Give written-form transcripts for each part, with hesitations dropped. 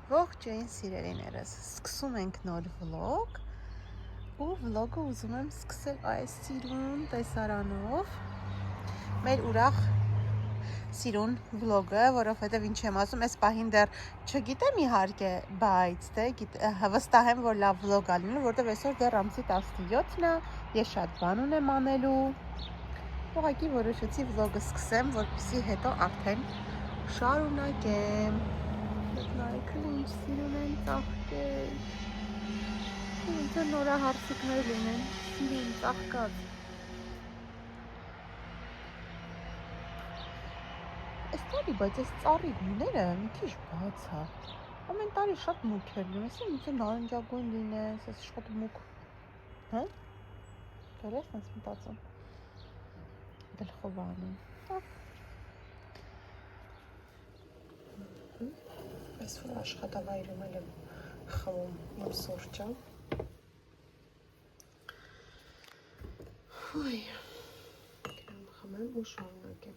Ողջույն սիրելիներս, սկսում ենք նոր վլոգ ու վլոգը ուզում եմ սկսել այս սիրուն տեսարանով մեր ուրախ սիրուն վլոգը, որովհետև ինչ եմ ասում, այս պահին դեռ չգիտեմ իհարկե, բայց վստահ եմ, որ լավ վլոգ ա լինելու, որովհետև այսօր դեռ ամսի 17-ն է, ես շատ բան ունեմ անելու, ուղղակի որոշեցի վլոգը սկսեմ, որպեսզի հետո արդեն շարունակեմ։ Նայեք ինչ սիրուն են ծաղկել, ինձ նորահարցիկներ լինեն, սիրուն ծաղկած։ Այս տարի, բայց այս ծառի գույները մի քիչ բաց է, ամեն տարի շատ մուգ էր լինում, այսինքն ինձ նարնջագույն լինես, այս շատ մուգ, հա՞, դեռ ես ինձ մտածում, գլխով անում, Այս որ աշխատավայրում էլ եմ խմում իմ սուրճը։ Ոյ, կրեմ խմեմ ու շարունակեմ։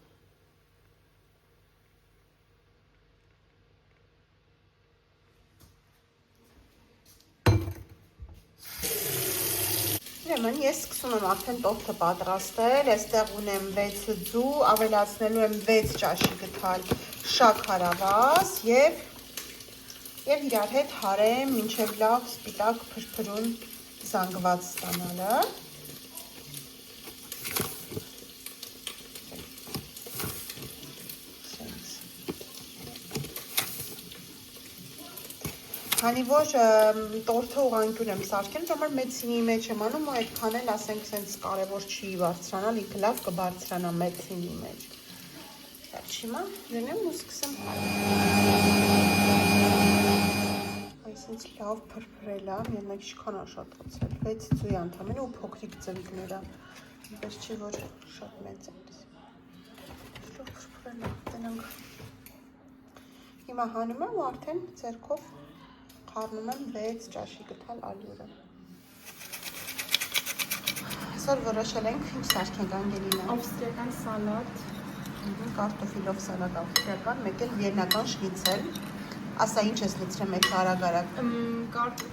Ուրեմն ես սկսում եմ արդեն տորթը պատրաստել, այստեղ ունեմ 6 ձու, ավելացնելու եմ 6 ճաշի գթալ շաքարավազ եւ իրար հետ հարեմ մինչև լավ սպիտակ փրփրուն զանգված ստանալը։ Քանի որ տորթը ուղղանկյուն եմ սարքել, համար մեծինի մեջ եմ անում ու այդքան էլ ասենք սենց կարևոր չի բարձրանալ, ինքը լավ կբարձրանա մեծինի մեջ։ Հիմա դնեմ ու սկսեմ այսինքն լավ փրփրել է, միանակ ինչքան աշատացել, 6 ձույ ընդամենը ու փոքրիկ ծնկները, այնպես չի, որ շատ մեծ են։ Լավ փրփրել է, տնենք։ Հիմա հանում եմ ու արդեն ձեռքով խառնում եմ 6 ճաշի գթալ ալյուրը։ Այսօր որոշել ենք ինչ սարքենք Անգելինա։ Ավստրիական սալատ, կարտոֆիլով սալատ ավստրիական, մեկ էլ վիեննական շնիցել։ Ասա ինչ ես լցրել մեկ արագ-արագ։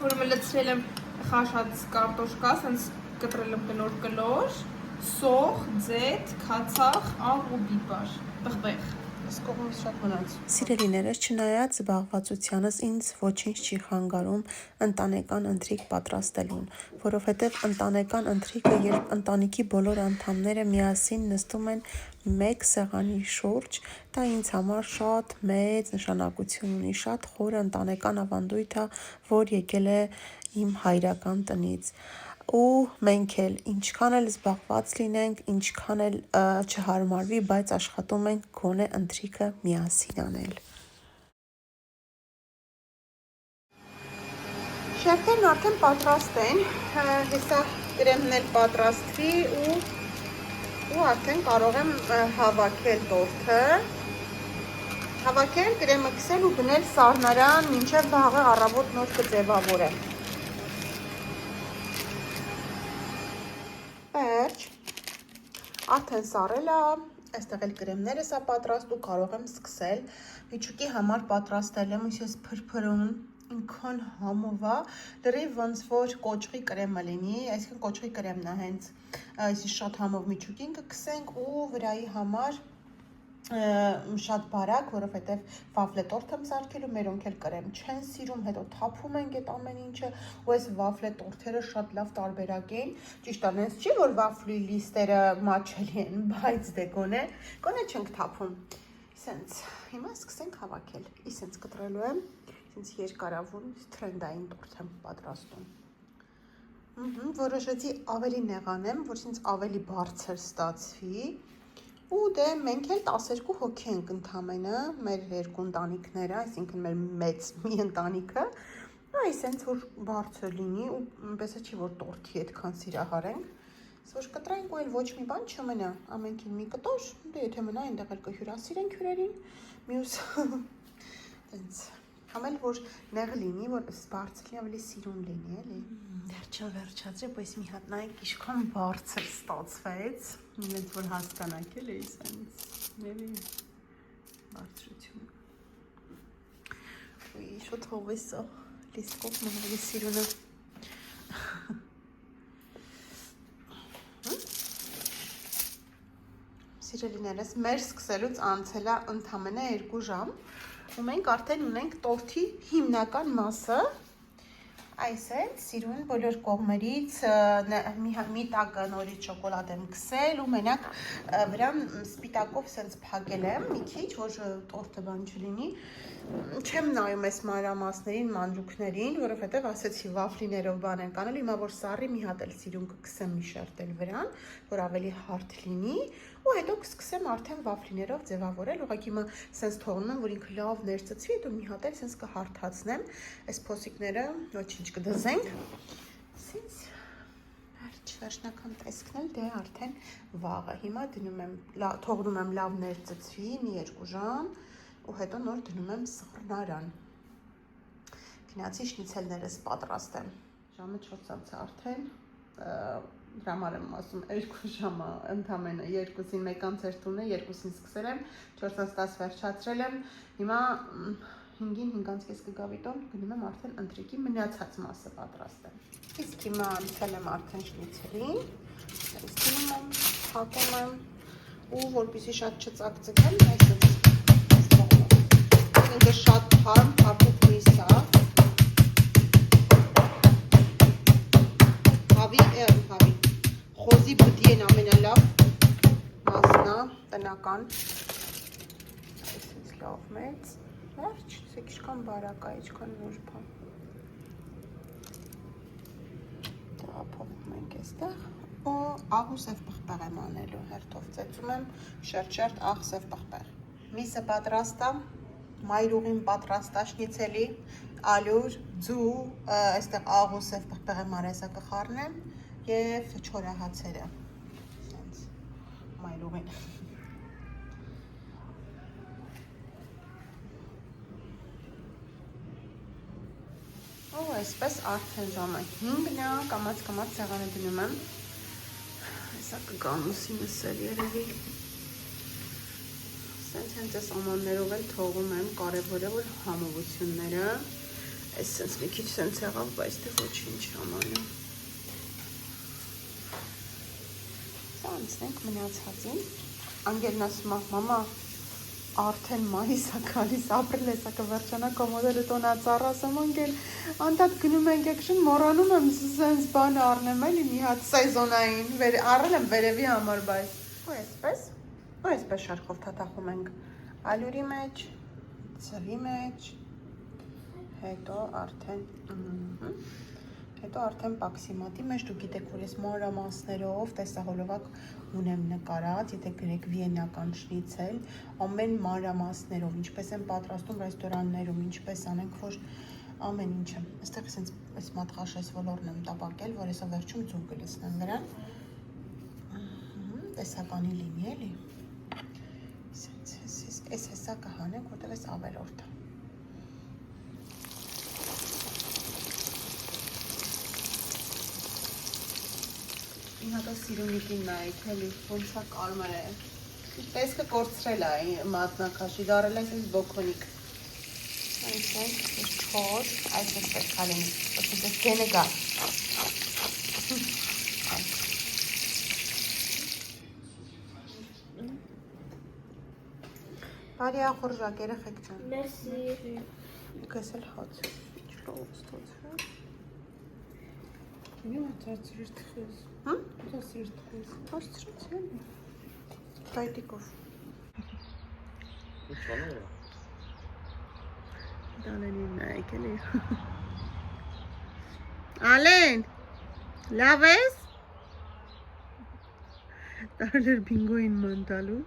որը լցրել եմ խաշած կարտոշկա, ասենց կտրել եմ կլոր, սոխ, ձեթ, քացախ, աղ ու բիբար, բղբեղ։ Այս կողմից շատ մնաց։ Սիրելիներս, չնայած զբաղվածությանս ինձ ոչինչ չի խանգարում ընտանեկան ընթրիք պատրաստելուն, որովհետև ընտանեկան ընթրիքը, երբ ընտանիքի բոլոր անդամները միասին նստում են մեկ սեղանի շուրջ, դա ինձ համար շատ մեծ նշանակություն ունի, շատ խորը ընտանեկան ավանդույթ է, որ եկել է իմ հայրական տնից։ Ու մենք էլ ինչքան էլ զբաղված լինենք, ինչքան էլ չհարմարվի, բայց աշխատում ենք գոնե ընթրիքը միասին անել։ Շերտերն արդեն պատրաստ են, հեսա կրեմն էլ պատրաստվի ու արդեն կարող եմ հավաքել տորթը, հավաքել, կրեմը քսել ու գնել սառնարան, մինչև վաղը առավոտ նոր կձևավորեմ։ Վերջ, արդեն սառել է, այստեղ էլ կրեմներս է պատրաստ ու կարող եմ սկսել։ Միջուկի համար պատրաստել եմ, ես փրփրուն, ինքան համով է, լրիվ ոնց որ կոճղի կրեմը լինի, այսինքն կոճղի կրեմն է հենց, այսի շատ համով միջուկին կքսենք ու վրայի համար շատ բարակ, որովհետև վաֆլե տորթ եմ սարքելու, մերոնք էլ կրեմ չեն սիրում, հետո թափում ենք այդ ամեն ինչը, ու այս վաֆլե տորթերը շատ լավ տարբերակ են, ճիշտ անես չի, որ վաֆլի լիստերը մաչելի են, բայց դե գոնե չենք թափում, սենց, հիմա սկսենք հավաքել, իսենց կտրելու եմ, սենց երկարավուն թրենդային տորթ եմ պատրաստում, որոշեցի ավելի նեղանեմ, որ սենց ավելի բարձր ստացվի, ու դե մենք էլ 12 հոգի ենք ընդամենը, մեր երկու ընտանիքները, այսինքն մեր մեծ մի ընտանիքը, այսենց որ բարձր լինի ու պես չի, որ տորթի այդքան սիրահար ենք, որ կտրենք ու էլ ոչ մի բան չմնա, ամենքին մի կտոր, դե եթե մնա այնտեղ էլ կհյուրասիրենք հյուրերին, մյուս տենց, համ էլ որ նեղ լինի, որ բարձր լինի, ավելի սիրուն լինի, էլի։ Դեռ չեմ վերջացրել, բայց մի հատ նայեք ինչքան բարձր ստացվեց, ինձ որ հասկանաք էլի, սենց, էլի բարձրություն։ Ուի, Շուտ հովեսը լիսկով մնալի սիրունը։ Սիրելիներս, մեր սկսելուց անցել է ընդամենը 2 ժամ ու մենք արդեն ունենք տորթի հիմնական մասը։ Այս է, սիրուն բոլոր կողմերից մի տակը նորից շոկոլադ եմ քսել ու մենակ վրան սպիտակով սենց փակել եմ մի քիչ, որ տորթը բան չլինի։ Չեմ նայում այս մանրամասներին, մանրուքներին, որովհետև ասեցի վաֆլիներով բան են կանել, հիմա որ սառի մի հատ էլ սիրուն կքսեմ մի շերտել վրան, որ ավելի հարթ լինի, ու հետո կսկսեմ արդեն վաֆլիներով ձևավորել, ուղղակի հիմա սենց թողնում եմ, որ ինքը լավ ներծծվի, հետո մի հատ էլ սենց կհարթացնեմ, այս փոսիկները ոչինչ կդզենք, սենց վերջնական տեսքն էլ դե արդեն վաղը, հիմա դնում եմ, թողնում եմ լավ ներծծվի, մի 2 ժամ, ու հետո նոր դնում եմ սառնարան, գնացի շնիցելներս պատրաստեմ, ժամը 4-ից արդեն, դրա համար եմ ասում 2 ժամը ընդամենը 2-ին մեկ անցերտուն է, 2-ին սկսել եմ, 4-10 վերջացրել եմ, հիմա 5-ին 5-ից կգավի տոն, գնում եմ արդեն ընթրիկի մնացած մասը պատրաստեմ։ Իսկ հիմա անցել եմ արդեն շնիցելին, դնում եմ, հակում եմ, ու որպեսզի շատ չծակծկեմ, այսպես ինքը շատ թարմ, թարթուկ միս է, հավի, խոզի բդի են ամենալավ մասնա, տնական, այսպես լավ մեծ, վերջ, սեք իչքան բարակա, իչքան նորպա, դա փոխում ենք եստեղ, ու աղ ու սև պղպեղ եմ անելու, հերթով ծեցում եմ, շերտ աղ սև պղպեղ, միսը պատրաստա, մայրուղին պատրաստա շնիցելի, ալյուր, ձու, այստեղ աղ ու սև պղպեղը մարեսա կխառնեմ և չորահացերը, սենց մայրուղին։ Ու այսպես արդեն ժամը 5-ն է, կամաց սեղանը դնում եմ, այսա կգամուսինս էլ երևի, սենց հենց այս ամաններով էլ թողում եմ, կարևոր է, որ համովությունները, այս սենց մի քիչ սենց եղավ, բայց դե ոչինչ ամանը։ Սա անցնենք մնացածին, անգելն ասում է, մամա, արդեն մայիս է գալիս, ապրիլ է, սա կվերջանա կոմոդելը տոնածառ, ասեմ անգել, անդադ գնում ենք եկշն, մոռանում եմ սենց բան առնեմ էլի մի հատ սեզոնային, առել եմ վերևի համար, բայց ու այսպես շարքով թաթախում ենք ալյուրի մեջ, ձվի մեջ, հետո արդեն պաքսիմատի մեջ, դուք գիտեք, որ ես մանրամասներով տեսահոլովակ ունեմ նկարած, եթե գրեք վիենական շնիցել, ամեն մանրամասներով, ինչպես են պատրաստում ռեստորաններում, ինչպես անենք, որ ամեն ինչը, այստեղ սենց այս մատղաշես ոլորն եմ տապակել, որ եսա վերջում ձուկ կլսնեմ վրան, տեսականի լինի էլի, այս հեսա կհանենք, որտև ես ավելորդ է։ Ինհատա սիրունիկին նայք, էլի, ոնց է կարմր է, տեսքը կորցրել է մատնաքաշի, դարել է սենց բոքոնիկ։ Այնպես չոր, այսպես պետք է լինի, որպես գենը գա։ Բարի ախորժակ, երեխեք ջան։ Մերսի։ Ես էլ հաց, չլով ստացվի։ Մի մատացրիր թխես։ Մատացրիր թխես։ Հաշցրեց էլի։ Բայտիկով։ Ինչ անում է։ Դալենին նայք էլի։ Ալեն, լավ ես։ Տարել էր բինգոին մանտալու։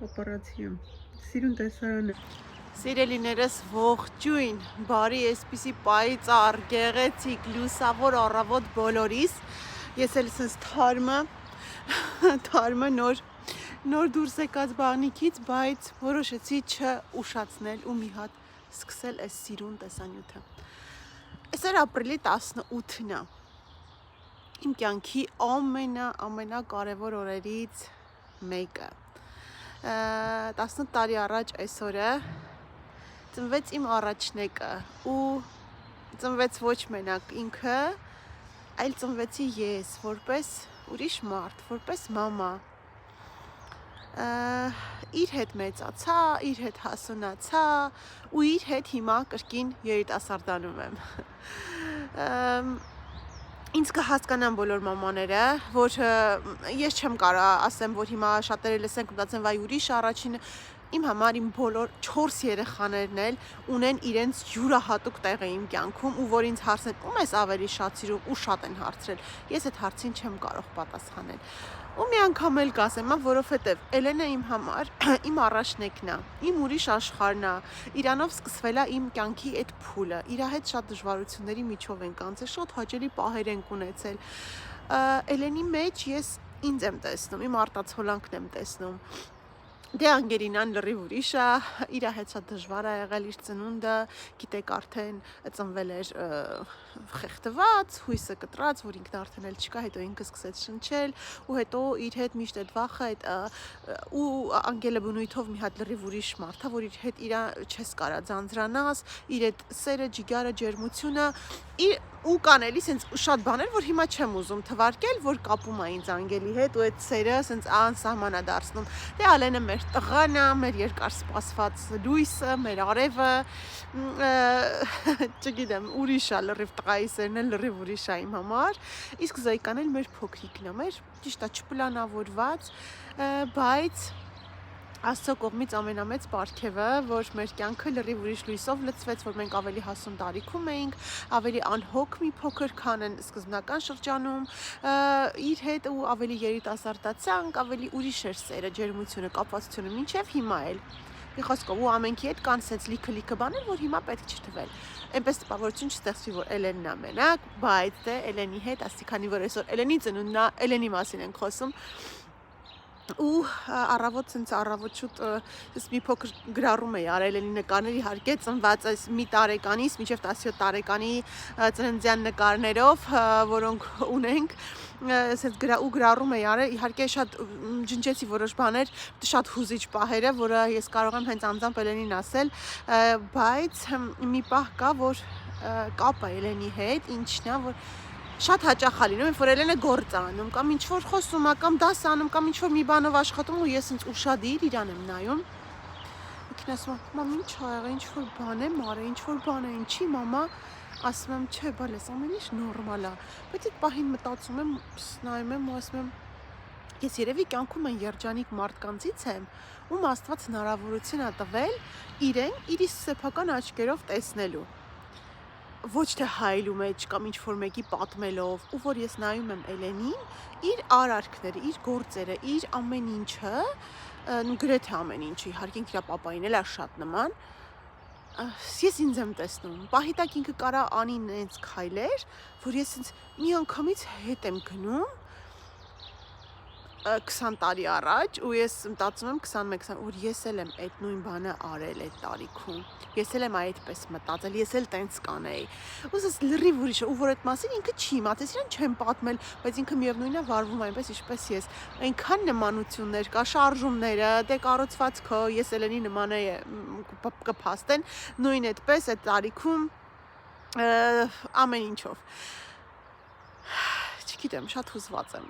Պապարացի եմ, սիրուն տեսարան է։ Սիրելիներս ողջույն, բարի այսպիսի պայծառ, գեղեցիկ, լուսավոր առավոտ բոլորիս։ Ես էլ սենց թարմը նոր դուրս եկած բաղնիքից, բայց որոշեցի չուշացնել ու մի հատ սկսել այս սիրուն տեսանյութը։ Այսօր ապրիլի 18-ն է։ Իմ կյանքի ամենակարևոր օրերից մեկը։ 18 տարի առաջ այսօրը ծնվեց իմ առաջնեկը ու ծնվեց ոչ մենակ ինքը, այլ ծնվեցի ես, որպես ուրիշ մարդ, որպես մամա։ Իր հետ մեծացա, իր հետ հասունացա ու իր հետ հիմա կրկին երիտասարդանում եմ։ Ինձ կհասկանան բոլոր մամաները, որ ես չեմ կարող ասեմ, որ հիմա շատերը լսենք մտածեն, վայ ուրիշ առաջինը, իմ համար իմ բոլոր 4 երեխաներն էլ ունեն իրենց յուրահատուկ տեղը իմ կյանքում ու որ ինձ հարցնեն ում ես ավելի շատ սիրում ու շատ են հարցրել, ես այդ հարցին չեմ կարող պատասխանել։ Ու մի անգամ էլ կասեմ, որովհետև Էլենը իմ համար իմ առաջնեկն է, իմ ուրիշ աշխարհն է, իրանով սկսվել է իմ կյանքի այդ փուլը, իր հետ շատ դժվարությունների միջով ենք անցել, շատ հաճելի պահեր ենք ունեցել։ Էլենի մեջ ես ինձ եմ տեսնում, իմ արտացոլանքն եմ տեսնում։ Դե անգերինան լրիվ ուրիշ է, իր հետ շատ դժվար է եղել իր ծնունդը, գիտեք արդեն ծնվել էր խեղդված, հույսը կտրած, որ ինքն արդեն էլ չկա, հետո ինքը սկսեց շնչել ու հետո իր հետ միշտ այդ վախը ու անգելը բնույթով մի հատ լրիվ ուրիշ մարդ է, որ իր հետ իր չես կարա ձանձրանաս, իր այդ սերը, ջիգարը, ջերմությունը ու կան էլի սենց շատ բաներ, որ հիմա չեմ ուզում թվարկել, որ կապում է ինձ անգելի հետ ու այդ սերը սենց անսահման է դարձնում։ Դե Ալենը մեր տղան է, մեր երկար սպասված լույսը, մեր արևը, չգիտեմ, ուրիշ է լրիվ տղայի սերն է, լրիվ ուրիշ է իմ համար, իսկ Զոյկան էլ մեր փոքրիկն է, մեր ճիշտ է չպլանավորված, բայց Աստծո կողմից ամենամեծ պարգևը, որ մեր կյանքը լրիվ ուրիշ լույսով լցվեց, որ մենք ավելի հասուն տարիքում էինք, ավելի անհոգ մի փոքր, քան են սկզբնական շրջանում, իր հետ ու ավելի երիտասարդացանք, ավելի ուրիշ էր սերը, ջերմությունը, կապվածությունը, մինչև հիմա էլ։ Մի խոսքով ու ամենքի հետ կան սենց լիքը բաներ, որ հիմա պետք չթվել։ Այնպես տպավորություն չստեղծվի, որ Էլենն է մենակ, բայց դե Էլենի հետ, ասի քանի որ այսօր Էլենի ծնունդն է, Էլենի մասին ենք խոսում։ Ու առավոտ ցենց առավոտ շուտ մի փոքր գրառում էի արել Էլենի նկարներ, իհարկե ծնված այս մի տարեկանից մինչև 17 տարեկանի ծննդյան նկարներով, որոնք ունենք, ասես գրառում էի արել, իհարկե շատ ջնջեցի որոշ բաներ, շատ հուզիչ պահերը, որը ես կարող եմ հենց անձամբ Էլենին ասել, բայց մի պահ կա, որ կապը Էլենի հետ, ինչն է, որ շատ հաճախ է լինում, որ Էլենը գործ է անում, կամ ինչ-որ խոսում է, կամ դաս անում, կամ ինչ-որ մի բանով աշխատում ու ես ինձ ուշադիր իրան եմ նայում։ Ինքն ասում է, մամ ինչ ա եղել, ինչ-որ բան եմ արել, ինչ-որ բան է, ինչի մամա, ասում եմ, չէ, բալես, ամեն ինչ նորմալ է։ Բայց այդ պահին մտածում եմ, նայում եմ ու ասում եմ, ես երևի կյանքում այն երջանիկ մարդկանցից եմ, ում Աստված հնարավորություն է տվել իրեն իր սեփական աչքերով տեսնելու։ Ոչ թե հայելու մեջ կամ ինչ-որ մեկի պատմելով, ու որ ես նայում եմ Էլենին, իր արարքները, իր գործերը, իր ամեն ինչը, գրեթե ամեն ինչը, իհարկե իր պապային էլ է շատ նման, ես ինձ եմ տեսնում, պահի տակ ինքը կարա անի նենց քայլեր, որ ես ինձ մի անգամից հետ եմ գնում 20 տարի առաջ ու ես մտածում եմ 21, որ ես էլ եմ այդ նույն բանը արել այդ տարիքում, ես էլ եմ այդպես մտածել, ես էլ տենց կանեի, ու ես լրիվ ուրիշ ու որ այդ մասին ինքը չի իմացել, իրան չեմ պատմել, բայց ինքը միևնույնն է վարվում այնպես ինչպես ես, այնքան նմանություններ կա, շարժումները, դե կառուցվածքով, ես Էլենի նման է կփաստեն, նույն այդպես այդ տարիքում ամեն ինչով Չգիտեմ, շատ հուզված եմ։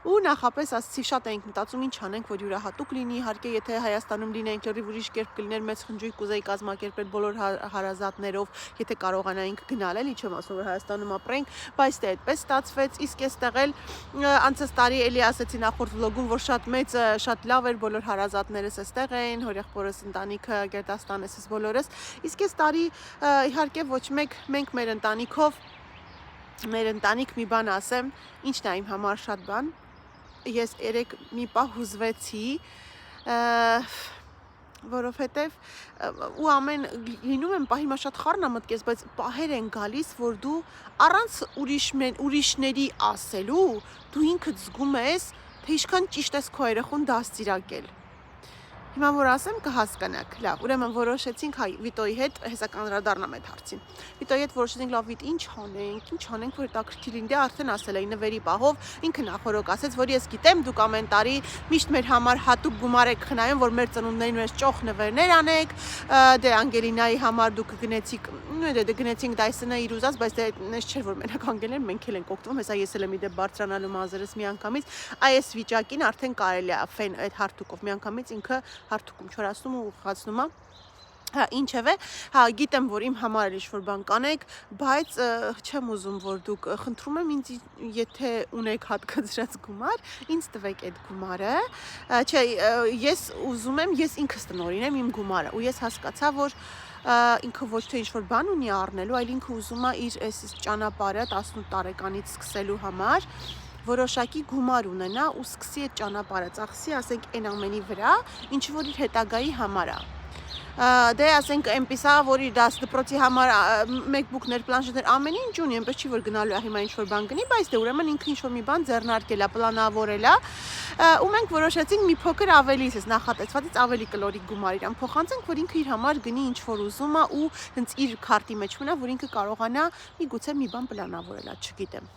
Ու նախապես ասացի, շատ էինք մտածում ինչ անենք, որ յուրահատուկ լինի, իհարկե, եթե Հայաստանում լինեինք, լրիվ ուրիշ կերպ կլիներ, մեծ խնջույք կուզեի կազմակերպել բոլոր հարազատներով, եթե կարողանայինք գնալ, էլի չեմ ասում, որ Հայաստանում ապրենք, բայց դե այդպես ստացվեց, իսկ այստեղ էլ անցած տարի էլի ասեցի նախորդ վլոգում, որ շատ մեծ, շատ լավ էր, բոլոր հարազատներս այստեղ էին, հորեղբորս, ընտանիքը, Գերդաստանս, բոլորս, իսկ այս տարի իհարկե ոչ մեկ, մենք մեր ընտանիքով Մեր ընտանիք մի բան ասեմ, ինչն է իմ համար շատ բան, ես երեք մի պահ հուզվեցի, որովհետև ու ամեն լինում եմ պահ հիմա շատ խառն մտքես, բայց պահեր են գալիս, որ դու առանց ուրիշների ասելու, դու ինքդ զգում ես, թե ինչքան ճիշտ ես քո երեխուն դաստիարակել։ Հիմա որ ասեմ կհասկանաք։ Լավ, ուրեմն որոշեցինք Վիտոյի հետ հեսա անդրադառնամ այդ հարցին։ Վիտոյի հետ որոշեցինք լավ Վիտ ինչ անենք, որ հետաքրքիր լինի, արդեն ասել էի նվերի պահով, ինքը նախորոք ասեց, որ ես գիտեմ դու կոմենտարի միշտ մեր համար հատուկ գումար եք խնայում, որ մեր ծնունդներին մեջ ճոխ նվերներ անեք, դե Անգելինայի համար դուք գնեցիք, դե գնեցինք Դայսոնը իր ուզած, բայց դե նես չէր որ մենակ Անգելեն մենք էլ ենք օգտվում, հեսա ես էլ եմ իդե բարձրանալու մազերս միանգամից, այս վիճակին արդեն կարելի է ֆեն այդ հարթուկով միանգամից ինքը հարթուկում չորացնում ու ուղղացնում է Հա, ինչևէ, հա, գիտեմ, որ իմ համար ինչ-որ բան կանեք, բայց չեմ ուզում, որ դուք խնդրում եմ ինձ, եթե ունեք հատկացրած գումար, ինձ տվեք այդ գումարը, չէ, ես ուզում եմ, ես ինքս տնօրինեմ իմ գումարը, ու ես հասկացա, որ ինքը ոչ թե ինչ-որ բան ունի առնելու, այլ ինքը ուզում է իր այս ճանապարհը 18 տարեկանից սկսելու համար, որոշակի գումար ունենա ու սկսի այդ ճանապարհը ծախսի, ասենք, այն ամենի վրա, ինչ որ իր հետագայի համար է Դե ասենք այնպիսա, որ իր դասդպրոցի համար MacBook-ներ, պլանշետներ ամեն ինչ ունի, այնպես չի որ գնալու է հիմա ինչ-որ բան գնի, բայց դե ուրեմն ինքը ինչ-որ մի բան ձեռնարկել է, պլանավորել է, ու մենք որոշեցինք մի փոքր ավելի, ասես նախատեսվածից ավելի կլորիկ գումար իրան փոխանցենք, որ ինքը իր համար գնի ինչ-որ ուզում է ու հենց իր քարտի մեջ մնա, որ ինքը կարողանա միգուցե մի բան պլանավորել է, չգիտեմ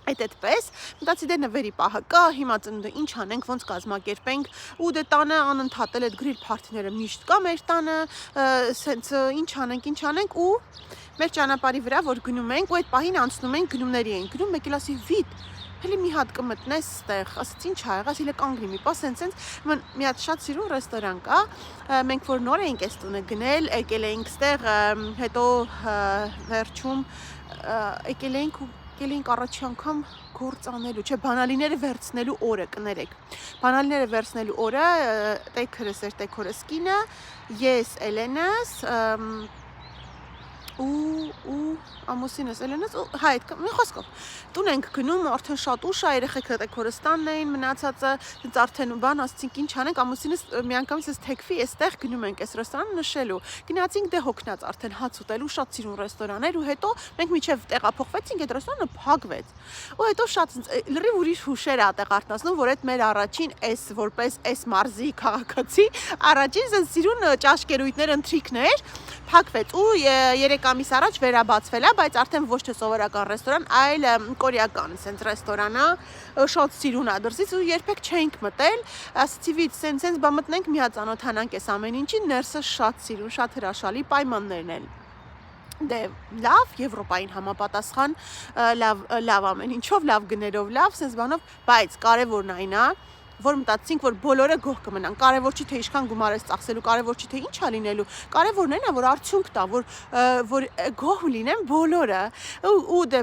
Այդպես, մտածի դե նվերի պահը կա, հիմա ծնունդը ինչ անենք, ոնց կազմակերպենք, ու դե տանը անընդհատ էլ այդ գրիլ փարթիները միշտ կա մեր տանը, սենց ինչ անենք ու մեր ճանապարհի վրա որ գնում ենք, ու այդ պահին անցնում ենք գնումների ենք գնում, մեկ էլ ասի Վիտ, հələ մի հատ կմտնես ստեղ, ասած ինչ ա եղած, հələ կանգնի մի պա, սենց մի հատ շատ սիրուն ռեստորան կա, մենք որ նոր էինք այս տունը գնել, եկել էինք ստեղ, հետո վերջում եկել էինք առաջի անգամ գործ անելու, չէ, բանալիները վերցնելու օրը, կներեք, բանալիները վերցնելու օրը, տեքրս էր տեքորս կինը, ես Էլենս, ու ամուսինս Էլենս, հա այդ մի խոսքով, տուն ենք գնում, արդեն շատ ուշ է, երեխեքը տեքորստանն էին մնացածը, ինձ արդեն բան ասցինք ինչ անենք, ամուսինս միանգամից ես թեքվի, այստեղ գնում ենք այս ռեստորանը նշելու, գնացինք դե հոգնած արդեն հաց ուտելու, շատ սիրուն ռեստորաններ ու հետո մենք միջև տեղափոխվեցինք, այդ ռեստորանը փակվեց։ Ու հետո շատ լրիվ ուրիշ հուշեր ա տեղ արտնասնում, որ այդ մեր առաջին այս որպես այս մարզի քաղաքացի առաջին սիրուն ճաշկերույթներ ընթրիքներ փակվեց ու 3 ամիս առաջ վերաբացվել է, բայց արդեն ոչ թե սովորական ռեստորան, այլ կորեական սենց ռեստորան է, շատ սիրուն է դրսից ու երբեք չէինք մտել, ասացի Վիտ, սենց բա մտնենք մի հատ ծանոթանանք այս ամեն ինչին, ներսը շատ սիրուն, շատ հրաշալի պայմաններն են։ Դե լավ, Եվրոպային համապատասխան, լավ ամեն ինչով, լավ գներով, լավ, սենց բանով, բայց կարևորն այն է, որ մտածեցինք, որ բոլորը գոհ կմնան, կարևոր չի թե ինչքան գումար ես ծախսելու, կարևոր չի թե ինչ է լինելու, կարևորն այն է, որ արդյունք տա, որ գոհ լինեն բոլորը, ու դե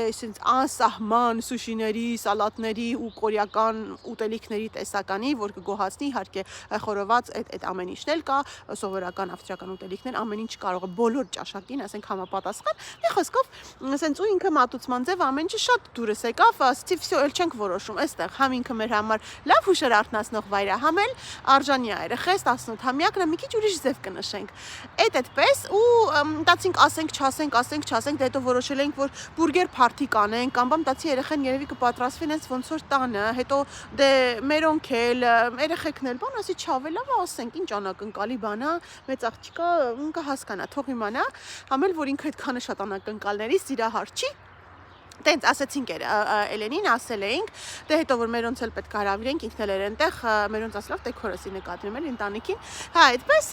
այսինքն անսահման սուշիների, սալատների ու կորեական ուտելիքների տեսականի, որ կգոհացնի, իհարկե խորոված այդ ամեն ինչն էլ կա, սովորական ավստրիական ուտելիքներ, ամեն ինչ կարող է բոլոր ճաշակին, ասենք համապատասխան, մի խոսքով, ասենց ու ինքը մատուցման ձև ամեն ինչը շատ դուրս եկավ, ասեցի, վсё, էլ չենք որոշում, այստեղ համ ինքը մեր համար լավ հուշեր արթնացնող վայր է, համ էլ արժանի է երեխես 18-ամյակն է, մի քիչ ուրիշ ձև կնշենք։ Այդպես ու մտածինք ասենք, դե հետո որոշել ենք, որ բուրգեր փարթի կանենք, կամ մտածի երեխեն երևի կպատրաստվեն այս ոնց որ տանը, հետո դե մերոնք էլ, երեխեքն էլ, բան ասի չավե լավ ասենք, ինչ անակնկալի բան է, մեծ աղջիկա կհասկանա, թող իմանա, համ էլ որ ինքը այդքանը շատ անակնկալների սիրահար չի Տենց ասեցինք Էլենին, ասել էինք, դե հետո որ մերոնց էլ պետք է հրավիրենք, ինքն էլ էր այնտեղ, մերոնց ասելով տեքորսի նկատի ունեմ ընտանիքին։ Հա, այդպես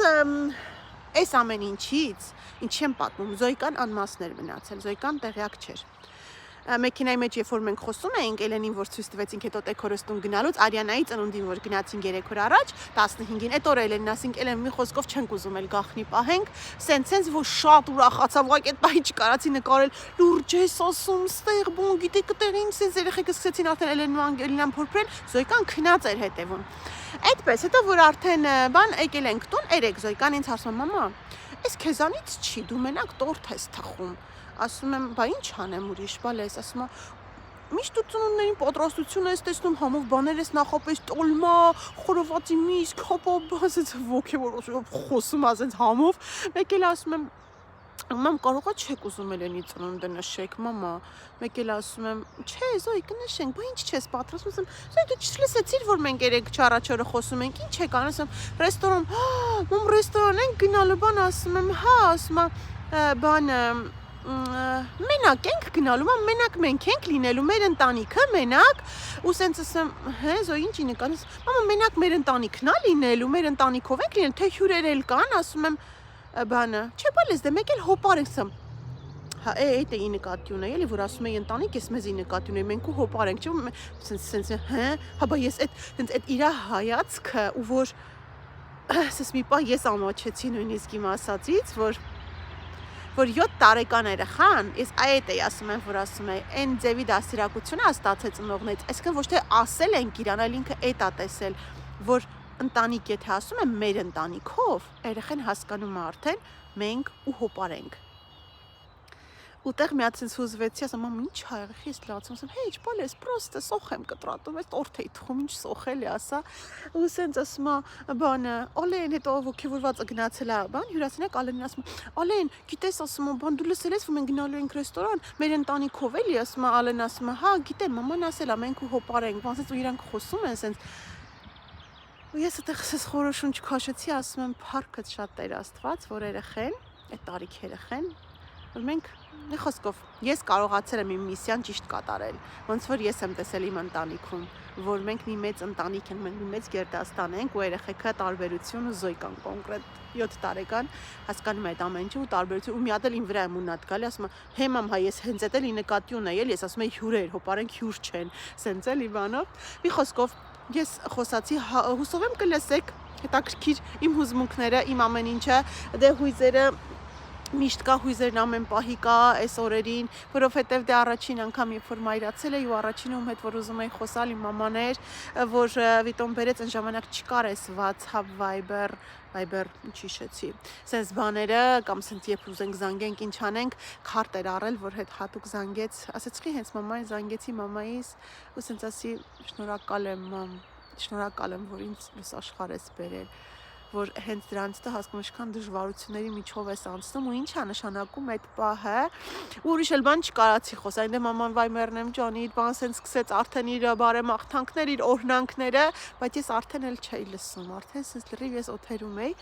այս ամեն ինչից, ինչ եմ պատմում, Զոյկան անմասներ մնացել, Զոյկան տեղյակ չէր։ Մեքենայի մեջ երբ որ մենք խոսում էինք Էլենին, որ ցույց տվեցինք հետո տեքորստուն գնալուց, Արիանայի ծնունդին որ գնացինք 3 օր առաջ, 15-ին, այդ օրը Էլենին ասինք, Էլեն մի խոսքով չենք ուզում էլ գախնի պահենք, սենց որ շատ ուրախացավ, ուղղակի այդ պահի չկարացի նկարել, լուրջ ես ասում, ստեղ բուն, գիտեք, այդտեղ ինչ սենց երեխեքը սկսեցին արդեն Էլենն ու Անգելինան փորփրել, Զոյկան քնած էր հետևում։ Այդպես, հետո որ արդեն բան եկել ենք տուն, երեք Զոյկան ինձ հարցնում, մամա, այս քեզանից չի, դու մենակ տորթ ես թխում։ Ասում եմ, բա ինչ անեմ ուրիշ, բալես, ասում եմ, միշտ ու ծնունդներին պատրաստություն ես տեսնում, համով բաներ ես նախապես տոլմա, խորովածի միս, քապա, ասենց ոգևոր խոսում ասենց համով, մեկ էլ ասում եմ, Մամ կարող է չեք ուզում Էլենի ծնունդը նշեք, մամա, մեկ էլ ասում եմ, չէ, Զոյ, կնշենք, բա ինչ չես պատրաստում, ասում, Զոյ, դու չլսեցիր, որ մենք երեք չառաջորը խոսում ենք, ինչ եք անում, ասում, ռեստորան, մամ, ռեստորան ենք գնալու, բան ասում եմ, հա, ասում բանը մենակ ենք գնալու, մամ, մենակ մենք ենք լինելու, մեր ընտանիքը մենակ, ու սենց ասեմ, հե, Զոյ, ինչի նկարես, մամա, մենակ մեր ընտանիքն է լինելու, մեր ընտանիքով ենք լինելու, թե հյուրեր էլ կան, ասում եմ, բանը, չէ, բալես դե մեկ էլ հոպար ենք սամ, հա, էդ էի նկատի ունեի, էլի, որ ասում էի ընտանիք, ես մեզի նկատի ունեի, մենք ու հոպար ենք, չէ, սենց, հա, բա ես այդ իրա հայացքը, ու որ, սես մի պահ ես ամաչեցի նույնիսկ իմ ասածից, որ 7 տարեկան երեխան, ես այդ էի ասում եմ, որ ասում էի, այն ձևի դաստիարակությունը ստացել ծնողներից, այսինքն ոչ թե ասել ենք իրան, այլ ինքը էդ է տեսել, որ ընտանիք եթե ասում եմ մեր ընտանիքով, երեխան հասկանում է արդեն մենք ու հոպար ենք։ Ուտեղ մի հատ sense հուզվեցի, ասում եմ, ինչ ա եղել, ես լացում, ասում, հեչ, բալես, պրոստը սոխ եմ կտրատում, այս տորթ էի թխում, ինչ սոխել է, ասա։ Ու sense ասում է, բանը, Ալեն, հետո ոգևորվածը գնացել է, բան, հյուրասենյակ Ալենին ասում, Ալեն, գիտես, ասում եմ, բան, դու լսել ես, որ մենք գնալու ենք ռեստորան, մեր ընտանիքով էլի, ասում է Ալեն, ասում է, հա, գիտեմ, մաման ասել է, մենք ու հոպար ենք, բան, sense ու իրանք խոսում են, sense ու ես այդտեղ sense խորոշուն չքաշեցի, ասում եմ, փառքդ շատ Տեր Աստված, որ երեխեն, այդ տարիք երեխեն, որ մենք Մի խոսքով, ես կարողացել եմ իմ միսիան ճիշտ կատարել, ոնց որ ես եմ տեսել իմ ընտանիքում, որ մենք մի մեծ ընտանիք ենք, մենք մի մեծ գերդաստան ենք ու երեխեքը տարբերություն ու Զոյ կան կոնկրետ 7 տարեկան, հասկանում այդ ամեն ինչը ու տարբերություն ու մի հատ էլ իմ վրա եմ ունատ գալի, ասում եմ, հե մամ, հա ես հենց էդ էլի նկատի ունեի, ես ասում եմ հյուրեր, հոպարենք հյուր չեն, սենց էլի բանով։ Մի խոսքով, ես խոսացի, հուսով եմ կլսեք, հետաքրքիր իմ հուզմունքները, իմ ամեն ինչը, դե հույզերը Միշտ կա հույզերն ամեն պահի կա այս օրերին, որովհետև դե առաջին անգամ երբ որ մայրացել էի ու առաջինում հետ որ ուզում էի խոսալ իմ մաման էր, որ Վիտոն բերեց այն ժամանակ չկար այս WhatsApp, Viber, ինչ հիշեցի։ Սենց բաները կամ սենց երբ ուզենք զանգենք, ինչ անենք, քարտ էր առել, որ հետ հատուկ զանգեց, ասեցի հենց մամային զանգեցի մամայիս ու սենց ասի շնորհակալ եմ մամ, շնորհակալ եմ որ ինձ այս աշխարհ ես բերել որ հենց դրանից դա հասկանում ինչքան դժվարությունների միջով ես անցնում ու ինչ է նշանակում այդ պահը ու ուրիշ էլ բան չկարացի խոսալ այնտեղ մաման վայ մեռնեմ ջանի իր բան սենց սկսեց արդեն իր բարեմաղթանքներ իր օրհնանքները բայց ես արդեն էլ չէի լսում արդեն սենց լրիվ ես օթերում էի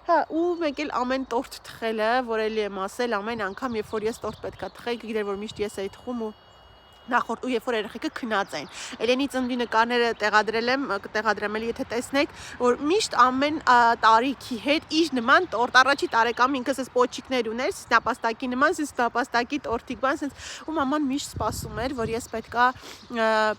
հա ու մեկ էլ ամեն տորթ թխելը որ էլի եմ ասել ամեն անգամ երբ որ ես տորթ պետքա թխեի գիտեր որ միշտ ես էի թխում ու նախորդ ու երբ որ երեխեքը քնած էին Էլենի ծննդի նկարները տեղադրեմ էլի եթե տեսնեք որ միշտ ամեն տարիքի հետ իր նման տորտ առաջի տարեկան ինքս էս պոչիկներ ուներ նապաստակի նման սենց նապաստակի տորտիկ բան սենց ու մաման միշտ սպասում էր որ ես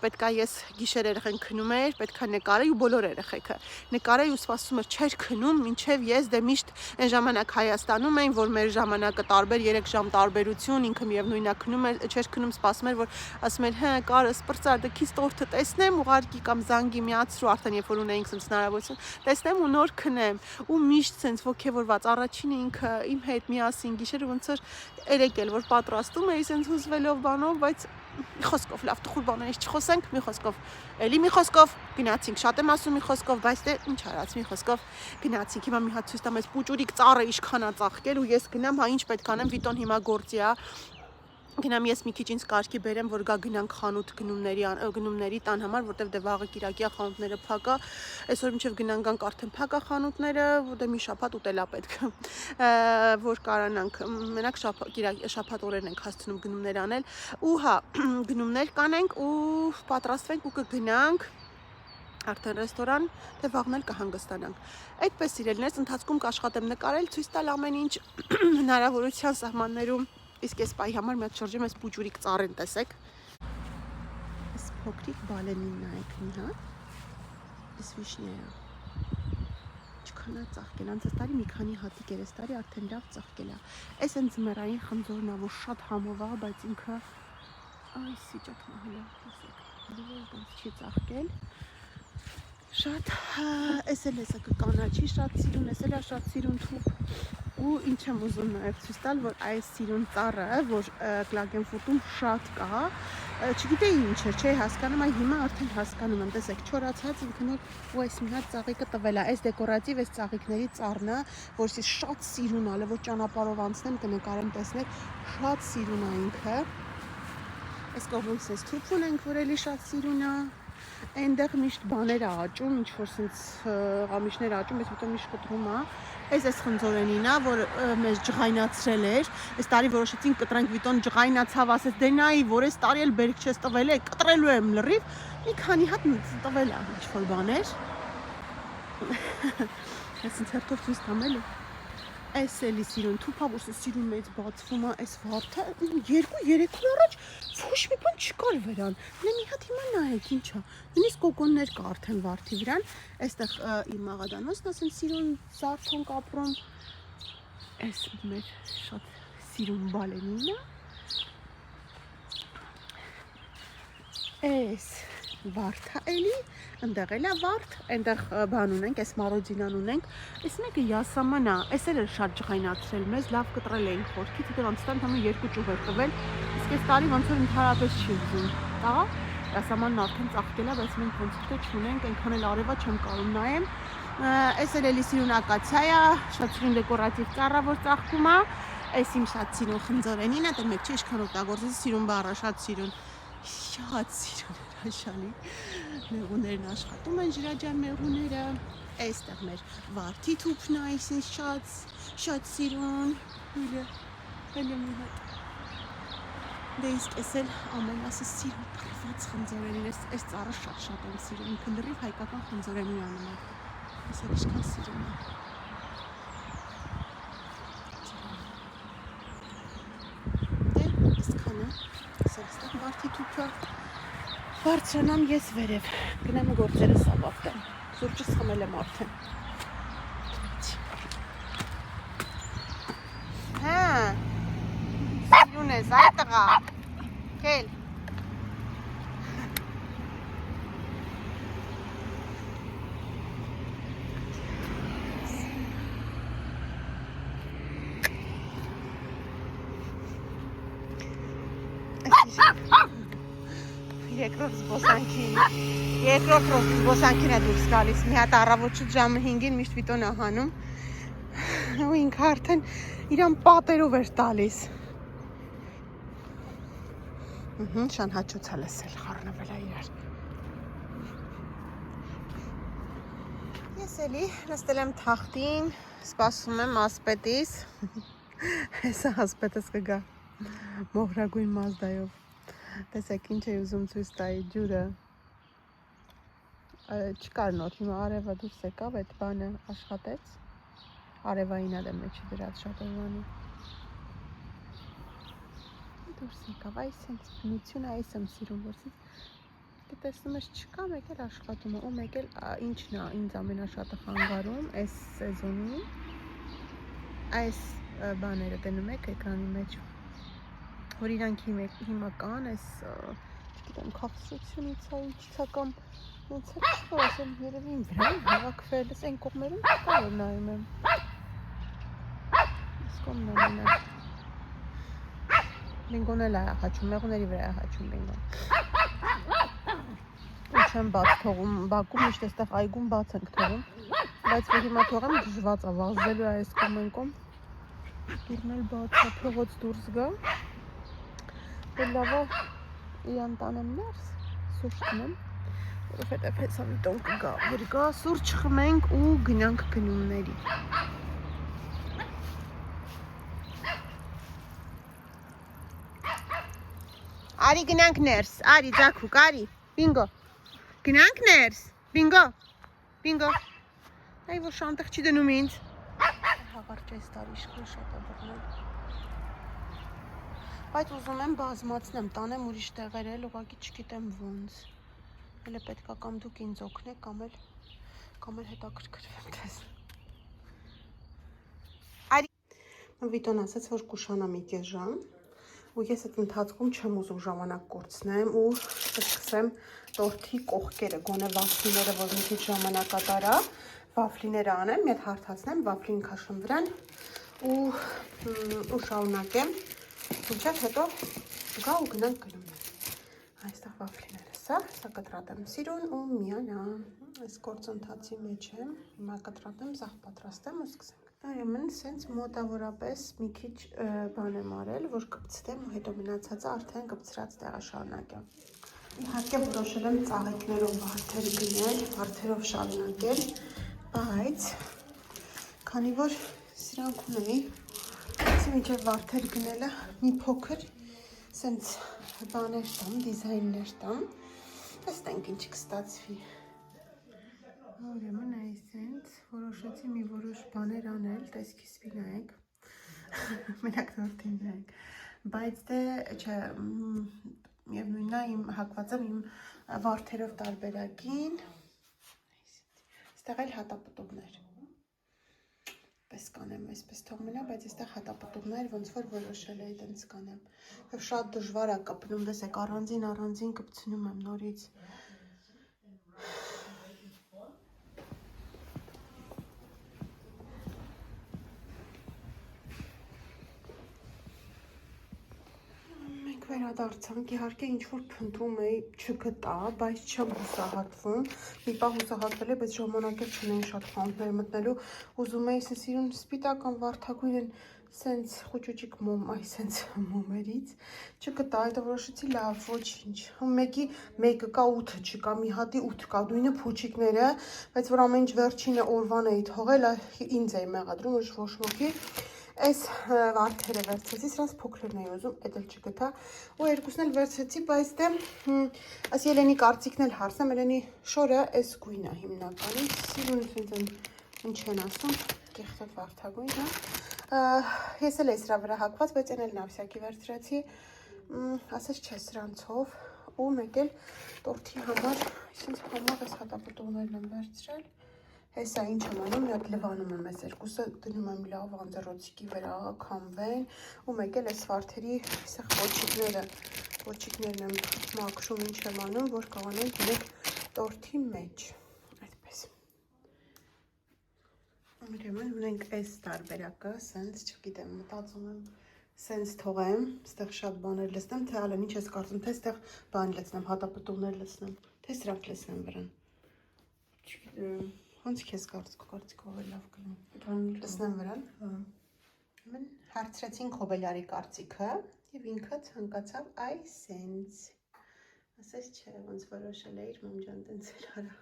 պետքա ես գիշեր երեխեն քնում էր պետքա նկարեի ու բոլոր երեխեքը նկարեի ու սպասում էր չէր քնում մինչև ես դե միշտ այն ժամանակ Հայաստանում էին որ մեր ժամանակը տարբեր 3 ժամ տարբերություն ինքը միևնույնն է քնում էր չէր քնում սպասում էր որ ասում էր, հա, կարը սպրծար, դե քիզ տորթը տեսնեմ, ուղարկի կամ զանգի միացրու, արդեն երբ որ ունեինք սենց հնարավորություն, տեսնեմ ու նոր քնեմ։ Ու միշտ սենց ոգևորված առաջինը ինքը իմ հետ միասին գիշերը ոնց որ երեկել որ պատրաստում էի սենց հուզվելով բանով, բայց մի խոսքով լավ տխուր բաներից չխոսենք, մի խոսքով, էլի մի խոսքով գնացինք, շատ եմ ասում մի խոսքով, բայց դե ինչ արած մի խոսքով գնացինք, հիմա մի հատ ցույց տամ այս պուճուրիկ ծառը ինչքան է ծաղկել ու ես գնամ, հա ինչ պետք անեմ, Վիտոն հիմա գործի է Գնամ ես մի քիչ ինձ կարգի բերեմ, որ գա գնանք խանութ գնումների տան համար, որտեվ դե վաղը Կիրակի խանութները փակ է, այսօր մինչև գնանք գանք արդեն փակ է խանութները, դե մի շաբաթ ուտել է պետք, որ կարանանք, մենակ շաբաթ օրերն ենք հասցնում գնումներ անել, ու հա, գնումներ կանենք ու պատրաստվենք ու կգնանք արդեն ռեստորան, թե վաղն էլ կհանգստանանք։ Այդպես իրելներս ընթացքում կաշխատեմ նկարել, ցույց տալ ամեն ինչ հնարավորության սահմաններում Իսկ ես պայի համար մի հատ շրջեմ այս պուճուրիկ ծառին տեսեք Այս փոքրիկ բալենին նայեք մի հատ Այս վիշնյայա Չքան է ծաղկել, անցած տարի մի քանի հատիկ էր, այս տարի արդեն լավ ծաղկել է Այս են ձմեռային խնձորն է, որ շատ համով է, բայց ինքը Այ սիճակն է հլա, տեսեք չի ծաղկել Շատ, այս էլ հեսա կկանաչի շատ սիրուն, այս էլ է շատ սիրուն թուղ ու ինչ եմ ուզում նաև ցույց տալ, որ այս սիրուն ծառը, որ Կլագենֆուրտում շատ կա, չգիտեի ինչ էր, չէի հասկանում, այ հիմա արդեն հասկանում եմ, տեսեք, չորացած ինքնուր ու այս մի հատ ծաղիկը տվել է, այս դեկորատիվ այս ծաղիկների ծառն է, որ ես շատ սիրուն ալը, որ ճանապարհով անցնեմ կնկարեմ, տեսնեք, շատ սիրուն է ինքը։ Այս կողմից էս թուրքուն ենք, որ էլի շատ սիրուն է։ Այնտեղ միշտ բաներ է աճում, ինչ որ sense ղամիշներ աճում, բայց հետո միշտ կտրում է։ Այս խնձորենին է, որ մեզ ջղայնացրել էր։ Այս տարի որոշեցին կտրենք Վիտոն ջղայնացավ, ասեց դե նայի, որ այս տարի էլ բերք չես տվել է, կտրելու եմ լրիվ։ Մի քանի հատ տվել է ինչ որ բաներ։ Այս ինտերտով ցույց տամելու։ Այս էլի սիրուն թուփաբուրսը սիրուն մեծ բացվում է, այս վարդը 2-3 օր առաջ ոչ մի բան չկար վրան։ Դե մի հատ հիմա նայեք ինչա։ Նույնիսկ կոկոններ կա արդեն վարդի վրան։ Այստեղ իմ աղադանոցն ասեն սիրուն զարթոն կապրում։ Այս մեր շատ սիրուն բալենինը։ Այս վարդը էլի, ընդեղ էլ է վարդ, այնտեղ բան ունենք, այս մարոդինան ունենք, այս մեկը յասաման է, այս էլ էր շատ ջղայնացրել մեզ, լավ կտրել էինք խորքից, դեռ անցտան համը 2 ճյուղ էր տվել, իսկ այս տարի ոնց որ ընդհանրապես չի ուզում, տա, յասամանն արդեն ծաղկել է, բայց մենք ոնց որ չունենք, այնքան էլ արևա չեմ կարում նայեմ, այս էլ էլի սիրուն ակացիա է, շատ սիրուն դեկորատիվ ծառա, որ ծաղկում է, այս իմ շատ սիրուն խնձորենին է, դեռ մեկ չի ինչքան օգտագործել սիրուն բառը, շատ սիրուն հաշալի մեղուներն աշխատում են ջրաջան մեղուները, այստեղ մեր վարդի թուփն է, այսին շատ սիրուն, հույլը մի հատ, դե իսկ ես էլ ամենասս սիրուն տխված խնձորենին, այս ծառը շատ եմ սիրում, ինքը լրիվ հայկական խնձորենին անում է, ես էլ իշքան սիրում է, դե իսկան է, այստեղ վարդի թուփը, բարձրանամ ես վերև, գնեմ գործերս ավարտեմ, սուրճս խմել եմ արդեն։ Հա, սիրուն ես, այ տղա, կել։ Երկրորդ զբոսանքին է դուրս գալիս, մի հատ առավոտ ժամը 5-ին միշտ Վիտոն է հանում ու ինքը արդեն իրան պատերով էր տալիս շան հաճոց է լսել, խառնվել է իրար ես էլի նստել եմ թախտին, սպասում եմ ասպետիս հեսա ասպետս կգա մոխրագույն մազդայով տեսեք ինչ է ուզում ցույց տայի ջուրը չկար նոր հիմա արևը դուրս եկավ այդ բանը աշխատեց արևային էլ է մեջի դրած շատ օրվանի դուրս եկավ այս հենց բնությունը այս եմ սիրում որ դե տեսնում ես չկա մեկ էլ աշխատում է ու մեկ էլ ինչն է ինձ ամենաշատը խանգարում այս սեզոնին այս բաները դնում եք էկրանի մեջ որ իրանք հիմա կան, այս, չգիտեմ, քաղցրությունից է, ինչից է կամ ոնց է չկա, ասեմ երևի իմ վրան հավաքվել, այս այն կողմերում չկա, որ նայում եմ։ Այս կողմն է մենակ։ Բինգոն էլ է հաչում, մեղուների վրա է հաչում բինգոն։ Ու չեմ բաց թողում, բակում միշտ այստեղ այգում բաց ենք թողում, բայց որ հիմա թողեմ դժվաց է, վազվելու է այս կողմ են կողմ։ Դուրն էլ բաց է, փողոց դուրս գա։ Լավա իրան տանեմ ներս, սուրճ խմեմ, որովհետև հեսա Վիտոն կգա, որ գա սուրճ խմենք ու գնանք գնումների։ Արի գնանք ներս, արի ձակուկ, արի, բինգո, գնանք ներս, բինգո, բինգո, այ որ շանտեղ չի դնում ինձ։ Հաղարճ այս տարի իշխան շատ է բռնել։ Բայց ուզում եմ բազմացնեմ, տանեմ ուրիշ տեղեր էլ, ուղղակի չգիտեմ ոնց։ Էլ է պետք է կամ դուք ինձ օգնեք, կամ էլ հետաքրքրվեմ դες։ Վիտոն ասաց, որ կուշանա մի կես ժամ, ու ես այդ ընթացքում չեմ ուզում ժամանակ կորցնեմ ու կսկսեմ տորթի կողքերը, գոնե վաֆլիները, որ մի քիչ ժամանակատար է, վաֆլիները անեմ, մի հատ հարթացնեմ, վաֆլին քաշեմ վրան ու շարունակեմ, մինչև հետո գա ու գնանք գնումներ։ Այստեղ վաֆլիները սա կտրատեմ սիրուն ու միանամ։ Այս գործընթացի մեջ եմ, հիմա կտրատեմ, սաղ պատրաստեմ ու սկսենք։ Ուրեմն սենց մոտավորապես մի քիչ բան եմ արել, որ կպցտեմ ու հետո մնացածը արդեն կպցրած տեղը շարունակեմ։ Իհարկե որոշել եմ ծաղիկներով վարդեր գնել, վարդերով շարունակել, բայց քանի որ սրանք ունեի, մինչև վարդեր գնելը մի փոքր սենց բաներ տամ, դիզայններ տամ, տեսնենք ինչ կստացվի։ Ուրեմն այսենց որոշեցի մի որոշ բաներ անել, տեսքիսվի նայեք, մենակ նորդին նայեք, բայց դե չէ, միևնույնն է իմ հակվածեմ իմ վարդերով տարբերակին, այստեղ էլ հատապտուղներ, պես կանեմ, այսպես թող մնա, բայց այստեղ հատապտուղներ ոնց որ որոշել էի տենց կանեմ, շատ դժվար է կպնում, դեսեք առանձին կպցնում եմ նորից, վերադարձանք, իհարկե ինչ-որ փնտրում էի չգտա, բայց չեմ հուսահատվում, մի պահ հուսահատվել է, բայց ժամանակ էլ չունեի շատ խանութներ մտնելու, ուզում էի սիրուն սպիտական վարդագույն են սենց խուճուճիկ սենց մոմերից, չգտա, հետո որոշեցի լավ, ոչինչ, մեկը կա 8-ը չկա, մի հատի 8 կա, նույնը փուչիկները, բայց որ ամեն ինչ վերջինը օրվան էի թողել, ինձ էի մեղադրում, ոչ ոքի Այս վարդերը վերցեցի, սրանց փոքրերն էի ուզում, էդ էլ չգտա ու երկուսն էլ վերցեցի, բայց դե այս Ելենի կարծիքն էլ հարցնեմ, Ելենի շորը այս գույնը հիմնականում, սիրուն ինչ են ասում, կեղտոտ վարդագույն, ես էլ էի սրա վրա հակված, բայց այն էլ նավսյակի վերցրեցի, ասես չէ սրանցով ու մեկ էլ տորթի համար, այսինչ համար այս հատապտուղներն եմ վերցրել Հեսա ինչ եմ անում, մի հատ լվանում եմ այս երկուսը, դնում եմ լավ անձեռոցիկի վրա քամվեն ու մեկ էլ այս վարդերի այսեղ ոչիկներն եմ մաքրում ինչ եմ անում, որ կարողանեմ դնել տորթի մեջ, այդպես։ Ուրեմն ունենք այս տարբերակը, սենց, չգիտեմ, մտածում եմ, սենց թողեմ, ստեղ շատ բաներ լցնեմ, թե ալեն ինչ ես կարծում, թե ստեղ բան լցնեմ, հատապտուղներ լցնեմ, թե սրանք լցնեմ վրան։ Չգիտեմ։ Ոնց քեզ կարծիքով է լավ գնում։ Լցնեմ վրան։ Մեն հարցրեցին Քոբելյարի կարծիքը եւ ինքը ցանկացավ այսենց։ Ասես չէ, ոնց որոշել է իր մամջան տենց էլ արա։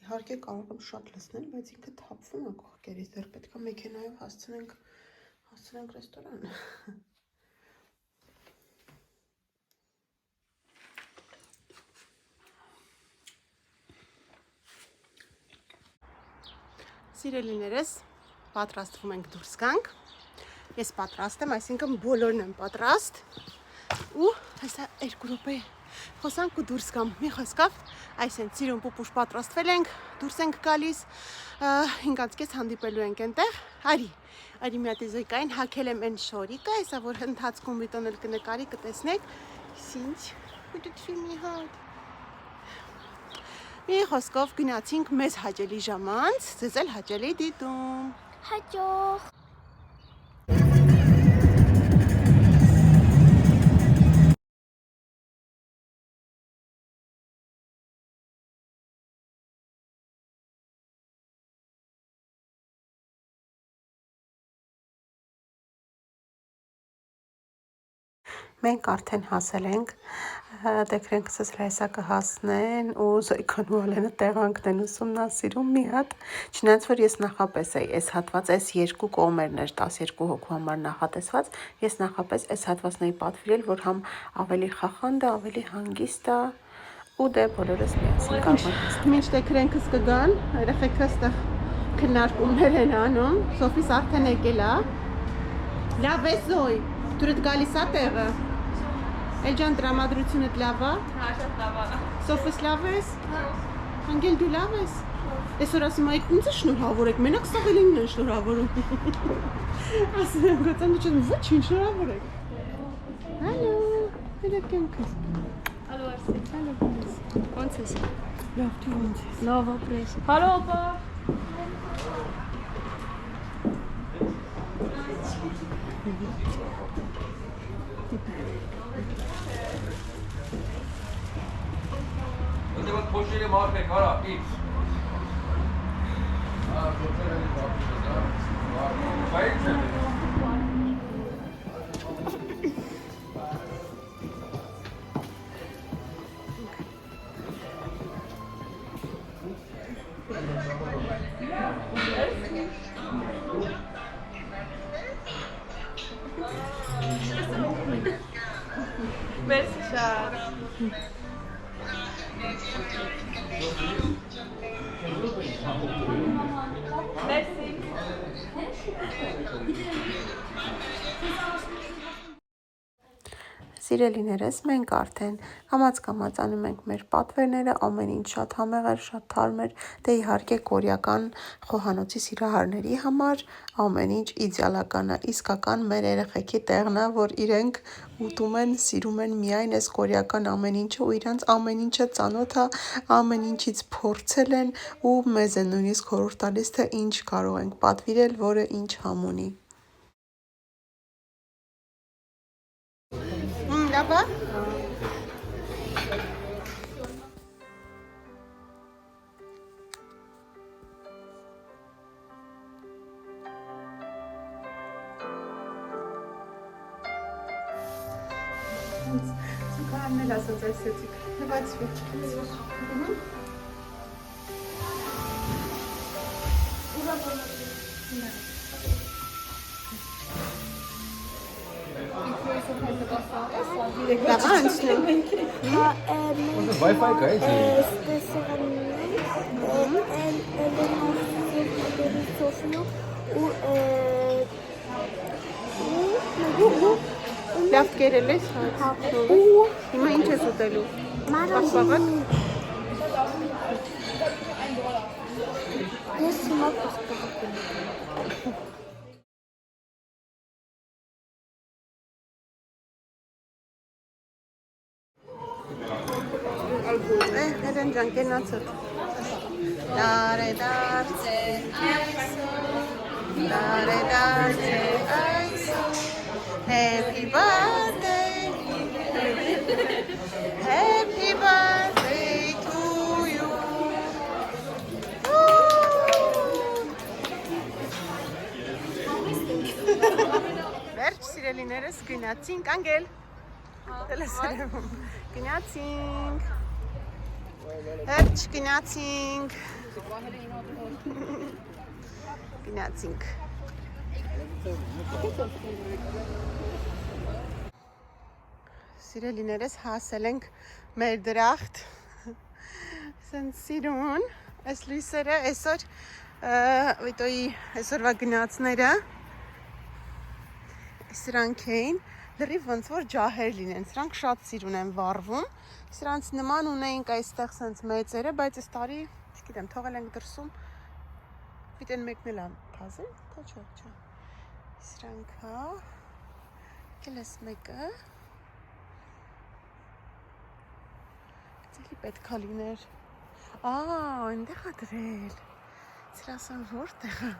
Իհարկե կարող եմ շատ լցնել, բայց ինքը թափվում է կողքերից, դեռ պետք է մեքենայով հասցնենք ռեստորան։ Սիրելիներս, պատրաստվում ենք դուրս գանք, ես պատրաստ եմ, այսինքն բոլորն եմ պատրաստ ու հեսա 2 րոպե խոսանք ու դուրս գամ, մի խոսքով, այսինքն սիրուն պուպուշ պատրաստվել ենք, դուրս ենք գալիս, 5:30 հանդիպելու ենք այնտեղ, արի մի հատ զոյկային հագել եմ այն շորիկը, հեսա որ ընթացքում վիտոն էլ կնկարի կտեսնեք, ինչ, ու դուտվի մի հատ Մի խոսքով գնացինք մեզ հաճելի ժամանց, ձեզ էլ հաճելի դիտում։ Հաճող։ Մենք արդեն հասել ենք, դեքրենք սսրայսա կհասնեն ու Զոյքան ու Ալենը տեղանքն են ուսումնասիրում մի հատ, չնայած որ ես նախապես էի այս հատված, այս երկու կողմերն էր 12 հոգու համար նախատեսված, ես նախապես այս հատվածն էի պատվիրել, որ համ ավելի խախանդ է, ավելի հանգիստ է ու դե բոլորս միասին կարող ենք։ Մինչ դեքրենքս կգան, երեխեքը ստեղ քննարկումներ են անում, Սոֆիս արդեն եկել է։ Լավ է Զոյ, դուրդ գալիս է տեղը։ Էլջան տրամադրությունդ լավ է։ Հա, շատ լավ է։ Սոֆիս լավ ես։ Անգել դու լավ ես։ Այսօր ասում եք ինձ շնորհավոր եք, մենակ սաղելին են շնորհավորում։ Ասում եմ գտան դու ոչինչ շնորհավոր եք։ Հալո, երեքենքս։ Ալո, Արսի։ Հալո, ոնց ես։ Լավ դու ոնց ես։ Լավ ապրես։ Հալո ապա։ Önce bak poşeyle marka kara X. Ha, poşeyle bakıyoruz ha. Bayık mı? Merci Charles. Merci. Սիրելիներս, մենք արդեն կամաց անում ենք մեր պատվերները, ամեն ինչ շատ համեղ էր, շատ թարմ էր, դե իհարկե կորեական խոհանոցի սիրահարների համար ամեն ինչ իդեալական է, իսկական մեր երեխեքի տեղն է, որ իրենք ուտում են, սիրում են միայն այս կորեական ամեն ինչը ու իրանց ամեն ինչը ծանոթ է, ամեն ինչից փորձել են ու մեզ են նույնիսկ խորհուրդ տալիս, թե ինչ կարող ենք պատվիրել, որը ինչ համ ունի։ Լավ է։ Զուգահարն էլ ասած այսեցիք, նվացվի։ Լավ անցնում։ Wi-Fi kayıt. Լավ կերել ես։ Հիմա ինչ ես ուտելու։ Պապաղակ։ Ես հիմա պաստառ Հերեն ջան, կենացդ։ Դարե դարձե այսօր, Happy birthday, Happy birthday to you. Վերջ սիրելիներս գնացինք, անգել։ Տելեսերևում, գնացինք։ Վերջ գնացինք։ Գնացինք։ Սիրելիներս հասել ենք մեր դրախտ, սենց սիրուն, այս լույսերը, այսօր վիտոյի այսօրվա գնացները, սրանք էին, լրիվ ոնց որ ջահեր լինեն, սրանք շատ սիրուն են վառվում, սրանց նման ունեինք այստեղ սենց մեծերը, բայց այս տարի, չգիտեմ, թողել ենք դրսում, վիտեն մեկն էլ թազել, թե չէ, սրանք հա, կել ես մեկը, Ձելի պետք է լիներ, այնտեղ է դրել, ծր ասան որտեղ է,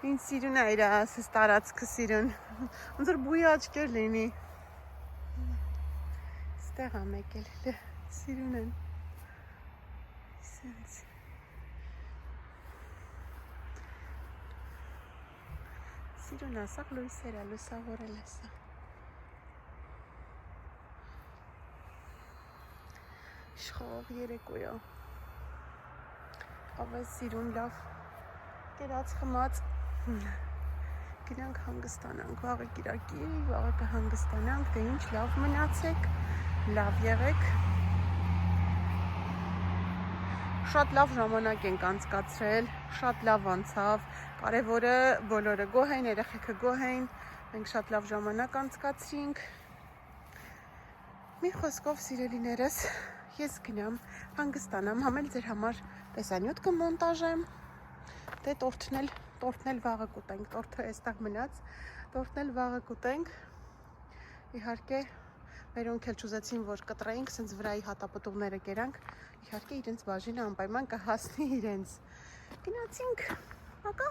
ինձ սիրուն է իրա ասես տարածքը սիրուն, ոնց որ բույի աչքեր լինի, ստեղ է մեկ էլ, սիրուն են, սենց, սիրուն է, սաղ լույսեր է, լուսավորել է սա, Իշխող երեկոյա, ավես սիրուն լավ, կերած խմած, գնանք հանգստանանք, վաղը կիրակի, վաղը կհանգստանանք, դե ինչ լավ մնացեք, լավ եղեք, շատ լավ ժամանակ ենք անցկացրել, շատ լավ անցավ, կարևորը բոլորը գոհ են, երեխեքը գոհ են, մենք շատ լավ ժամանակ անցկացրինք, մի խոսքով սիրելիներս, ես գնամ, հանգստանամ, համել ձեր համար տեսանյութ կմոնտաժեմ, դե տորթն էլ վաղը կուտենք, տորթը այստեղ մնաց, տորթն էլ վաղը կուտենք, իհարկե Վերոնք էլ չուզեցին, որ կտրեինք, սենց վրայի հատապտուղները կերանք, իհարկե իրենց բաժինը անպայման կհասնի իրենց։ Գնացինք, ակա։